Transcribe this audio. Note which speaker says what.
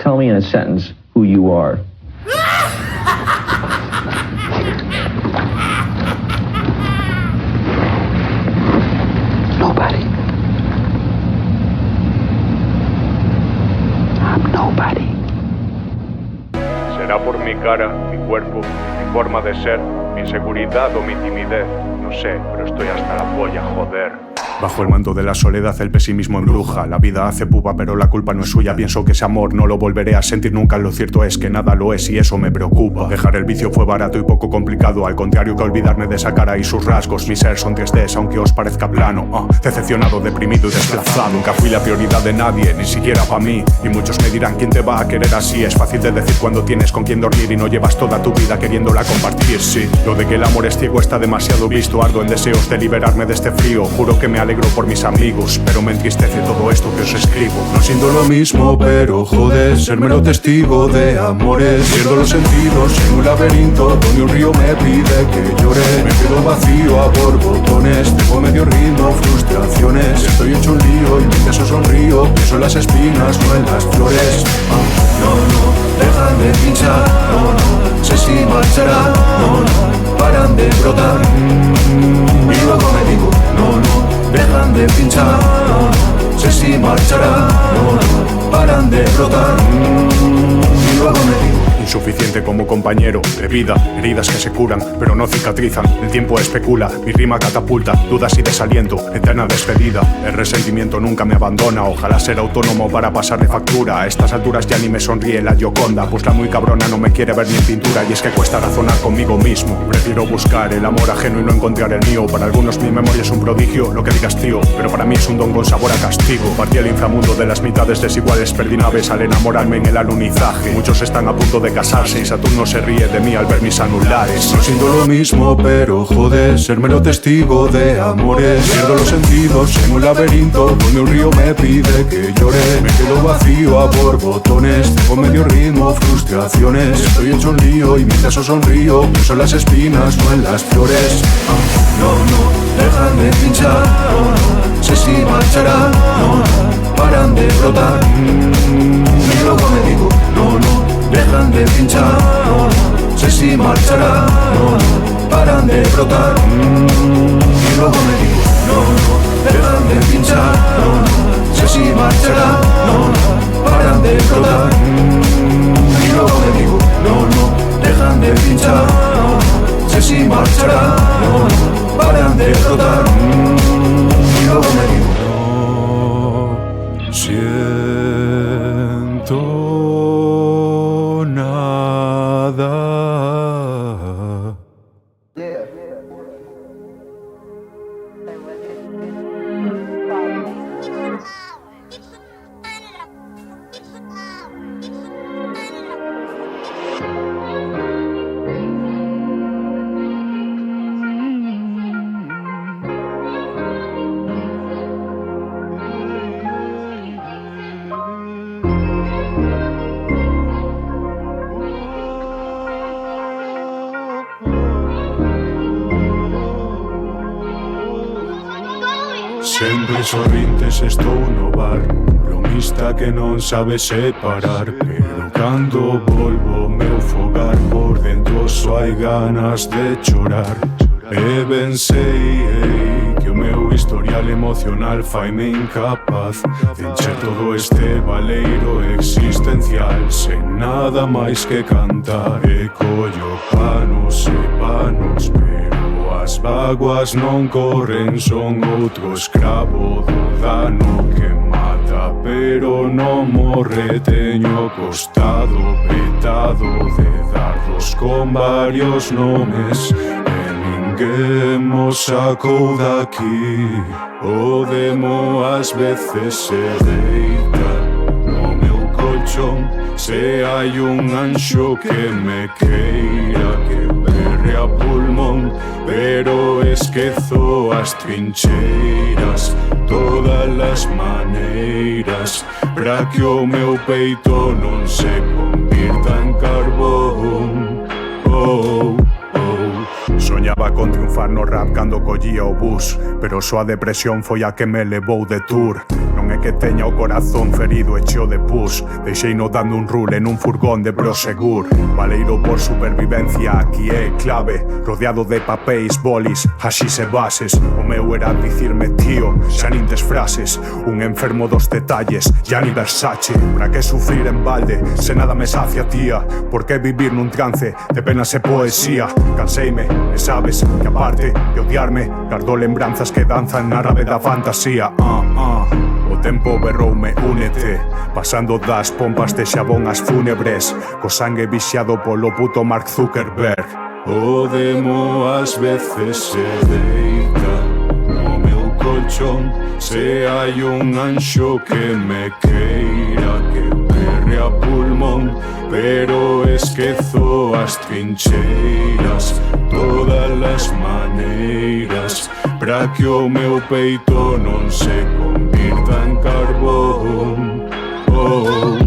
Speaker 1: Tell me in a sentence who you are.
Speaker 2: Nobody. I'm nobody.
Speaker 3: Será por mi cara, mi cuerpo, mi forma de ser, mi inseguridad o mi timidez. No sé, pero estoy hasta la polla, joder.
Speaker 4: Bajo el manto de la soledad el pesimismo embruja. La vida hace pupa pero la culpa no es suya. Pienso que ese amor no lo volveré a sentir nunca. Lo cierto es que nada lo es y eso me preocupa. Dejar el vicio fue barato y poco complicado, al contrario que olvidarme de esa cara y sus rasgos. Mi ser son 3Ds aunque os parezca plano. Decepcionado, deprimido y desplazado. Nunca fui la prioridad de nadie, ni siquiera para mí. Y muchos me dirán quién te va a querer así. Es fácil de decir cuando tienes con quién dormir y no llevas toda tu vida queriéndola compartir. Sí, lo de que el amor es ciego está demasiado visto. Ardo en deseos de liberarme de este frío. Juro que me alegro por mis amigos, pero me entristece todo esto que os escribo. No siento lo mismo, pero joder, ser mero testigo de amores. Pierdo los sentidos en un laberinto donde un río me pide que llore. Me quedo vacío a borbotones, tengo medio ritmo, frustraciones. Estoy hecho un lío y mientras eso sonrío, pienso en las espinas, no en las flores. No, dejan de pinchar, no, sé si marchará, no, paran de brotar. Y luego me digo, no, dejan de pinchar, no, sé si marchará, no, paran de brotar. Y luego me digo, insuficiente como compañero de vida, heridas que se curan pero no cicatrizan. El tiempo especula, mi rima catapulta dudas y desaliento, eterna despedida. El resentimiento nunca me abandona, ojalá ser autónomo para pasarle factura. A estas alturas ya ni me sonríe la Gioconda, pues la muy cabrona no me quiere ver ni en pintura. Y es que cuesta razonar conmigo mismo, prefiero buscar el amor ajeno y no encontrar el mío. Para algunos mi memoria es un prodigio, lo que digas tío, pero para mí es un don con sabor a castigo. Partí el inframundo de las mitades desiguales, perdí naves al enamorarme en el alunizaje. Muchos están a punto de casarse y Saturno se ríe de mí al ver mis anulares. No siento lo mismo, pero joder, ser mero testigo de amores. Pierdo los sentidos en un laberinto donde un río me pide que llore. Me quedo vacío a borbotones, tengo medio ritmo, frustraciones. Estoy hecho un lío y mientras os sonrío, pienso en las espinas, no en las flores. No, dejan de pinchar, no, sé si marchará, no, paran de brotar. Y luego me digo, no, dejan de pinchar, no, sé si marchará, no, paran de brotar. Y luego me digo, no, dejan de pinchar, no, sé si marchará, no, paran de brotar. Y luego me digo, no, dejan de pinchar, no, sé si marchará, no, paran de brotar. Y luego me digo, no siento nada. Sempre sorrintes estou no bar, bromista que non sabe separar. Pero cando volvo meu fogar, por dentro só hai ganas de chorar. E ben sei que o meu historial emocional faime incapaz de encher todo este baleiro existencial sen nada máis que cantar. E collo panos e panos, pero as vaguas non corren, son outro escravo do dano que mata pero non morre. Teño costado petado de dardos con varios nomes e ninguén mo sacou daqui. O demo ás veces se deita no meu colchón, se hai un anxo que me queira que berre a pulmón, pero esquezo as trincheiras, todas as maneiras, pra que o meu peito non se convirta en carbón. Oh, oh, Soñaba con triunfar no rap cando collía o bus, pero só a depresión foi a que me levou de tour. Non é que teña o corazón ferido e cheo de pus, deixeino dando un rule nun furgón de Prosegur. Valeiro por supervivencia aquí é clave, rodeado de papéis, bolis, haxis e bases. O meu era dicirme tío, xa nin tes frases, un enfermo dos detalles, Gianni Versace. Pra que sufrir en balde, se nada me sacia tía? Por que vivir nun trance de penas e poesía? Canseime, e sabes que aparte de odiarme, guardo lembranzas que danzan na rave da fantasía. O tempo berroume, únete, pasando das pompas de xabón ás fúnebres, co sangue vixiado polo puto Mark Zuckerberg. O demo ás veces se deita no meu colchón, se hai un anxo que me queira, que berre a pulmón, pero esquezo as trincheiras, todas as maneiras, pra que o meu peito non se convirta en carbón. Oh,